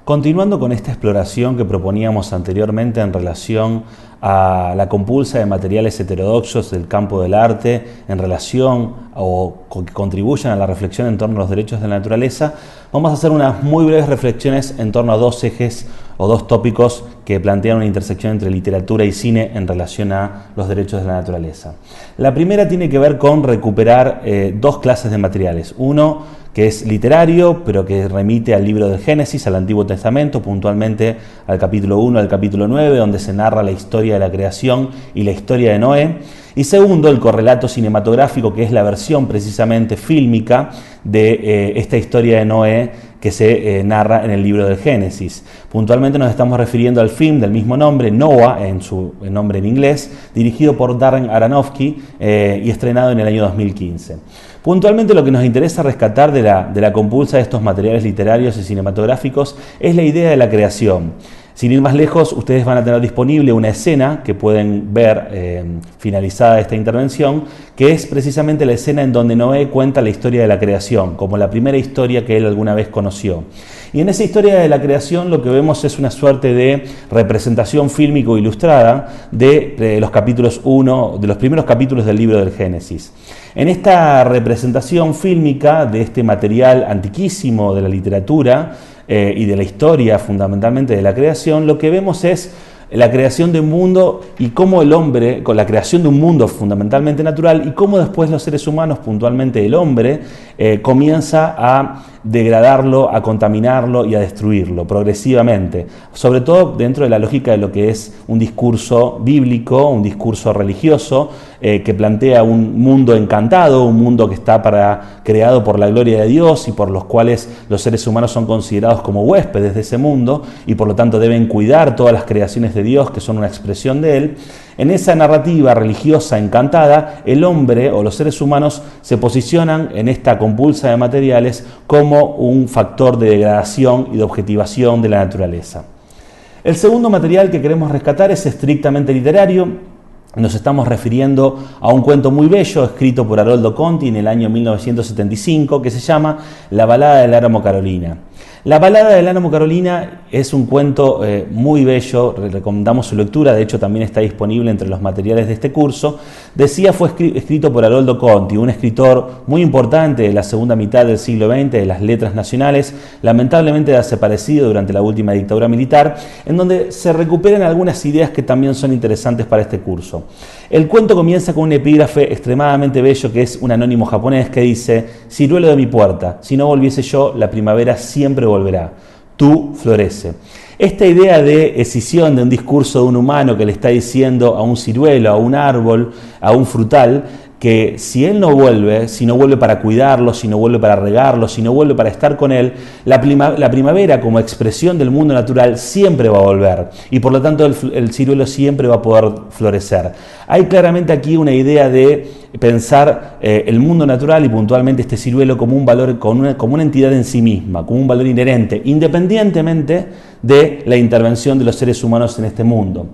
Continuando con esta exploración que proponíamos anteriormente en relación a la compulsa de materiales heterodoxos del campo del arte, en relación o que contribuyen a la reflexión en torno a los derechos de la naturaleza, vamos a hacer unas muy breves reflexiones en torno a dos ejes o dos tópicos que plantean una intersección entre literatura y cine en relación a los derechos de la naturaleza. La primera tiene que ver con recuperar dos clases de materiales. Uno que es literario, pero que remite al libro del Génesis, al Antiguo Testamento, puntualmente al capítulo 1, al capítulo 9, donde se narra la historia de la creación y la historia de Noé. Y segundo, el correlato cinematográfico, que es la versión precisamente fílmica de esta historia de Noé que se narra en el libro del Génesis. Puntualmente nos estamos refiriendo al film del mismo nombre, Noah, en su nombre en inglés, dirigido por Darren Aronofsky y estrenado en el año 2015. Puntualmente lo que nos interesa rescatar de la compulsa de estos materiales literarios y cinematográficos es la idea de la creación. Sin ir más lejos, ustedes van a tener disponible una escena que pueden ver finalizada esta intervención, que es precisamente la escena en donde Noé cuenta la historia de la creación, como la primera historia que él alguna vez conoció. Y en esa historia de la creación lo que vemos es una suerte de representación fílmico ilustrada de los capítulos 1, de los primeros capítulos del libro del Génesis. En esta representación fílmica de este material antiquísimo de la literatura y de la historia, fundamentalmente de la creación, lo que vemos es la creación de un mundo y cómo el hombre, con la creación de un mundo fundamentalmente natural, y cómo después los seres humanos, puntualmente el hombre, comienza a degradarlo, a contaminarlo y a destruirlo progresivamente, sobre todo dentro de la lógica de lo que es un discurso bíblico, un discurso religioso, que plantea un mundo encantado, un mundo que está creado por la gloria de Dios y por los cuales los seres humanos son considerados como huéspedes de ese mundo y por lo tanto deben cuidar todas las creaciones de Dios que son una expresión de Él. En esa narrativa religiosa encantada, el hombre o los seres humanos se posicionan en esta compulsa de materiales como un factor de degradación y de objetivación de la naturaleza. El segundo material que queremos rescatar es estrictamente literario. Nos estamos refiriendo a un cuento muy bello escrito por Haroldo Conti en el año 1975 que se llama La balada del Álamo Carolina. La balada del Álamo Carolina es un cuento muy bello, recomendamos su lectura, de hecho también está disponible entre los materiales de este curso. Decía, fue escrito por Haroldo Conti, un escritor muy importante de la segunda mitad del siglo XX, de las letras nacionales, lamentablemente desaparecido durante la última dictadura militar, en donde se recuperan algunas ideas que también son interesantes para este curso. El cuento comienza con un epígrafe extremadamente bello que es un anónimo japonés que dice: ciruelo de mi puerta, si no volviese yo, la primavera siempre volverá, tú florece. Esta idea de escisión de un discurso de un humano que le está diciendo a un ciruelo, a un árbol, a un frutal, que si él no vuelve, si no vuelve para cuidarlo, si no vuelve para regarlo, si no vuelve para estar con él, la primavera como expresión del mundo natural siempre va a volver y por lo tanto el ciruelo siempre va a poder florecer. Hay claramente aquí una idea de pensar el mundo natural y puntualmente este ciruelo como un valor, como una entidad en sí misma, como un valor inherente, independientemente de la intervención de los seres humanos en este mundo.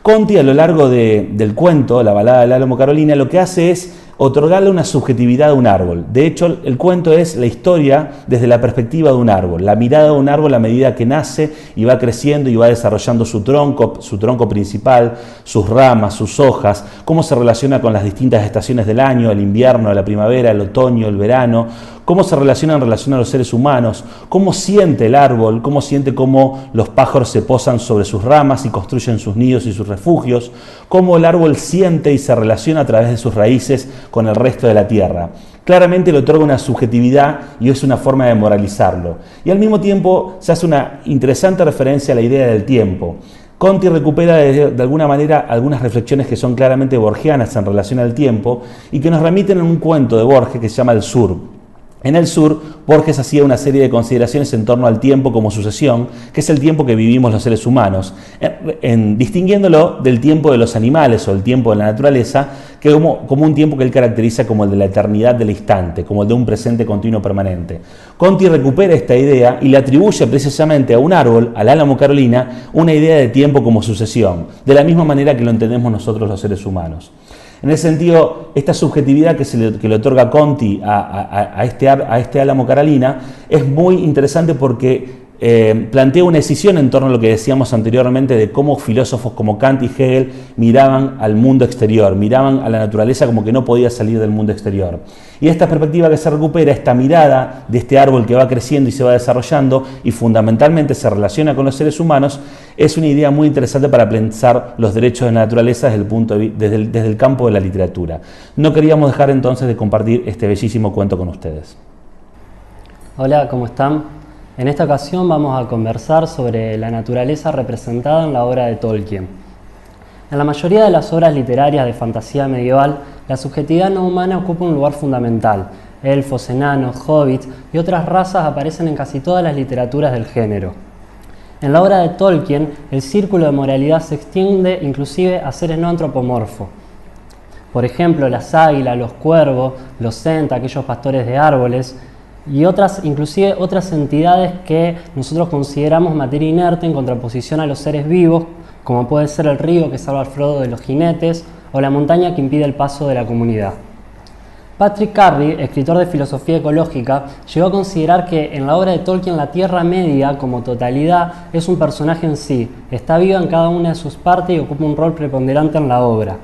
Conti, a lo largo del cuento, La balada del Álamo Carolina, lo que hace es otorgarle una subjetividad a un árbol. De hecho, el cuento es la historia desde la perspectiva de un árbol, la mirada de un árbol a medida que nace y va creciendo y va desarrollando su tronco principal, sus ramas, sus hojas, cómo se relaciona con las distintas estaciones del año, el invierno, la primavera, el otoño, el verano, cómo se relaciona en relación a los seres humanos, cómo siente el árbol, cómo siente cómo los pájaros se posan sobre sus ramas y construyen sus nidos y sus refugios, cómo el árbol siente y se relaciona a través de sus raíces con el resto de la tierra. Claramente le otorga una subjetividad y es una forma de moralizarlo. Y al mismo tiempo se hace una interesante referencia a la idea del tiempo. Conti recupera de alguna manera algunas reflexiones que son claramente borgianas en relación al tiempo y que nos remiten a un cuento de Borges que se llama El Sur. En El Sur, Borges hacía una serie de consideraciones en torno al tiempo como sucesión, que es el tiempo que vivimos los seres humanos, distinguiéndolo del tiempo de los animales o el tiempo de la naturaleza, que como un tiempo que él caracteriza como el de la eternidad del instante, como el de un presente continuo permanente. Conti recupera esta idea y le atribuye precisamente a un árbol, al Álamo Carolina, una idea de tiempo como sucesión, de la misma manera que lo entendemos nosotros los seres humanos. En ese sentido, esta subjetividad que le otorga Conti a este Álamo Carolina es muy interesante porque plantea una escisión en torno a lo que decíamos anteriormente de cómo filósofos como Kant y Hegel miraban al mundo exterior, miraban a la naturaleza como que no podía salir del mundo exterior. Y esta perspectiva que se recupera, esta mirada de este árbol que va creciendo y se va desarrollando y fundamentalmente se relaciona con los seres humanos, es una idea muy interesante para pensar los derechos de la naturaleza desde el campo de la literatura. No queríamos dejar entonces de compartir este bellísimo cuento con ustedes. Hola, ¿cómo están? En esta ocasión vamos a conversar sobre la naturaleza representada en la obra de Tolkien. En la mayoría de las obras literarias de fantasía medieval, la subjetividad no humana ocupa un lugar fundamental. Elfos, enanos, hobbits y otras razas aparecen en casi todas las literaturas del género. En la obra de Tolkien, el círculo de moralidad se extiende inclusive a seres no antropomorfos. Por ejemplo, las águilas, los cuervos, los ent, aquellos pastores de árboles, y inclusive otras entidades que nosotros consideramos materia inerte en contraposición a los seres vivos, como puede ser el río que salva al Frodo de los jinetes o la montaña que impide el paso de la comunidad. Patrick Carry, escritor de filosofía ecológica, llegó a considerar que en la obra de Tolkien la Tierra Media, como totalidad, es un personaje en sí, está viva en cada una de sus partes y ocupa un rol preponderante en la obra.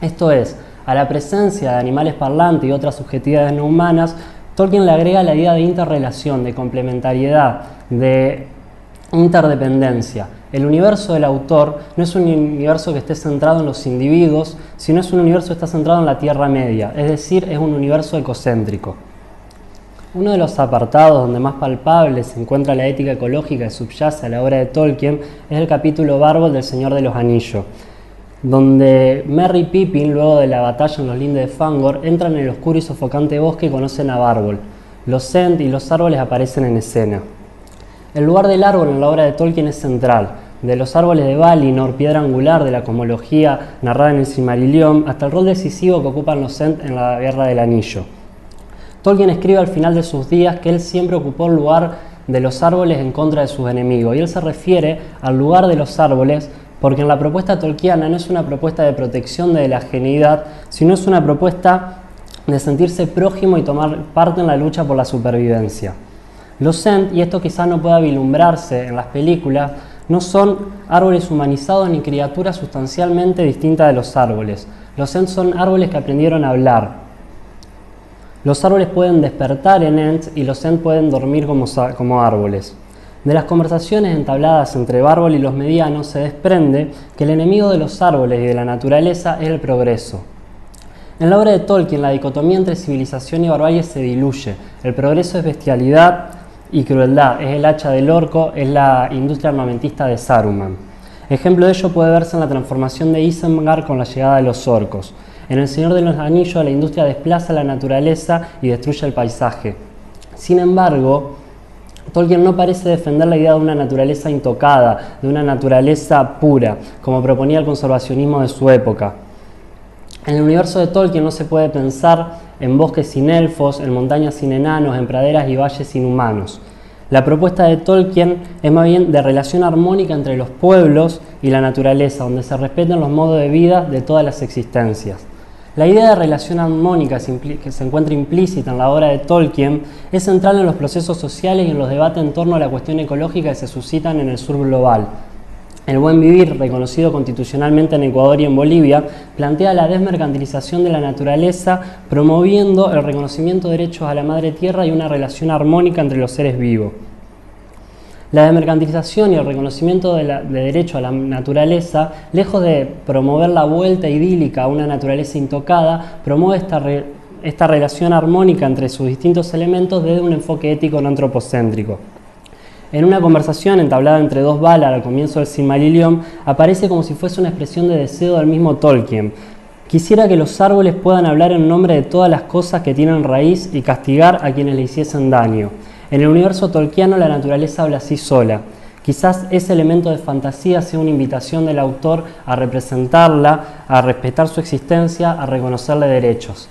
Esto es, a la presencia de animales parlantes y otras subjetividades no humanas, Tolkien le agrega la idea de interrelación, de complementariedad, de interdependencia. El universo del autor no es un universo que esté centrado en los individuos, sino es un universo que está centrado en la Tierra Media, es decir, es un universo ecocéntrico. Uno de los apartados donde más palpable se encuentra la ética ecológica que subyace a la obra de Tolkien es el capítulo Bárbol del Señor de los Anillos, donde Merry y Pippin, luego de la batalla en los lindes de Fangor, entran en el oscuro y sofocante bosque y conocen a Bárbol. Los ent y los árboles aparecen en escena. El lugar del árbol en la obra de Tolkien es central, de los árboles de Valinor, piedra angular de la cosmología narrada en el Silmarillion, hasta el rol decisivo que ocupan los ent en la Guerra del Anillo. Tolkien escribe al final de sus días que él siempre ocupó el lugar de los árboles en contra de sus enemigos, y él se refiere al lugar de los árboles porque en la propuesta tolkiana no es una propuesta de protección de la ajenidad, sino es una propuesta de sentirse prójimo y tomar parte en la lucha por la supervivencia. Los ent, y esto quizás no pueda vislumbrarse en las películas, no son árboles humanizados ni criaturas sustancialmente distintas de los árboles. Los ent son árboles que aprendieron a hablar. Los árboles pueden despertar en ent y los ent pueden dormir como árboles. De las conversaciones entabladas entre Bárbol y los medianos se desprende que el enemigo de los árboles y de la naturaleza es el progreso. En la obra de Tolkien la dicotomía entre civilización y barbarie se diluye. El progreso es bestialidad y crueldad, es el hacha del orco, es la industria armamentista de Saruman. Ejemplo de ello puede verse en la transformación de Isengard con la llegada de los orcos. En El Señor de los Anillos la industria desplaza la naturaleza y destruye el paisaje. Sin embargo, Tolkien no parece defender la idea de una naturaleza intocada, de una naturaleza pura, como proponía el conservacionismo de su época. En el universo de Tolkien no se puede pensar en bosques sin elfos, en montañas sin enanos, en praderas y valles sin humanos. La propuesta de Tolkien es más bien de relación armónica entre los pueblos y la naturaleza, donde se respetan los modos de vida de todas las existencias. La idea de relación armónica que se encuentra implícita en la obra de Tolkien es central en los procesos sociales y en los debates en torno a la cuestión ecológica que se suscitan en el sur global. El buen vivir, reconocido constitucionalmente en Ecuador y en Bolivia, plantea la desmercantilización de la naturaleza, promoviendo el reconocimiento de derechos a la madre tierra y una relación armónica entre los seres vivos. La desmercantilización y el reconocimiento de derecho a la naturaleza, lejos de promover la vuelta idílica a una naturaleza intocada, promueve esta relación armónica entre sus distintos elementos desde un enfoque ético no antropocéntrico. En una conversación entablada entre dos Valar al comienzo del Silmarillion, aparece como si fuese una expresión de deseo del mismo Tolkien. Quisiera que los árboles puedan hablar en nombre de todas las cosas que tienen raíz y castigar a quienes le hiciesen daño. En el universo tolkiano la naturaleza habla así sola. Quizás ese elemento de fantasía sea una invitación del autor a representarla, a respetar su existencia, a reconocerle derechos.